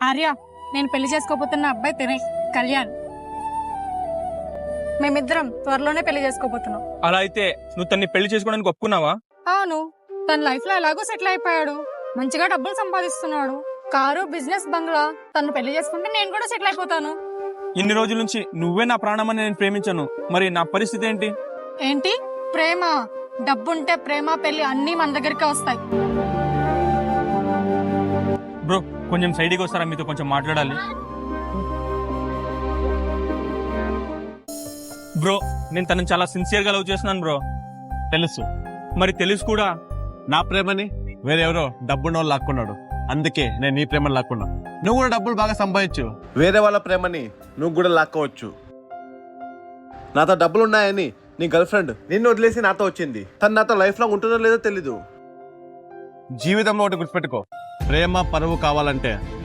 ఆర్య, నేను పెళ్లి చేసుకోబోతున్న అబ్బాయి తినే కళ్యాణ్. మేమిద్దరం త్వరలోనే పెళ్లి చేసుకోబోతున్నాం. అలా అయితే నువ్వు తన్ని పెళ్లి చేసుకోవడానికి ఒప్పుకున్నావా? అవును, తన లైఫ్ లో ఎలాగో సెటిల్ అయిపోయాడు, మంచిగా డబ్బులు సంపాదిస్తున్నాడు, కారు, బిజినెస్, బంగ్లా. తను పెళ్లి చేసుకుంటే నేను కూడా సెటిల్ అయిపోతాను. ఇన్ని రోజుల నుంచి నువ్వే నా ప్రాణమని నేను ప్రేమించాను, మరి నా పరిస్థితి ఏంటి? ఏంటి ప్రేమ? డబ్బుంటే ప్రేమ, పెళ్లి అన్నీ మన దగ్గరికే వస్తాయి. బ్రో, కొంచెం సైడ్కి వస్తారా? మీతో కొంచెం మాట్లాడాలి. బ్రో, నేను తనని చాలా సిన్సియర్గా లవ్ చేస్తున్నాను బ్రో. తెలుసు. మరి తెలుసు కూడా. నా ప్రేమని వేరెవరో డబ్బున్న వాళ్ళు లాక్కున్నాడు, అందుకే నేను నీ ప్రేమను లాక్కున్నా. నువ్వు కూడా డబ్బులు బాగా సంపాదించు, వేరే వాళ్ళ ప్రేమని నువ్వు కూడా లాక్కోవచ్చు. నాతో డబ్బులు ఉన్నాయని నీ గర్ల్ ఫ్రెండ్ నిన్ను వదిలేసి నాతో వచ్చింది. తను నాతో లైఫ్ లాంగ్ ఉంటుందో లేదో తెలీదు. జీవితంలో ఒకటి గుర్తుపెట్టుకో, ప్రేమ పరువు కావాలంటే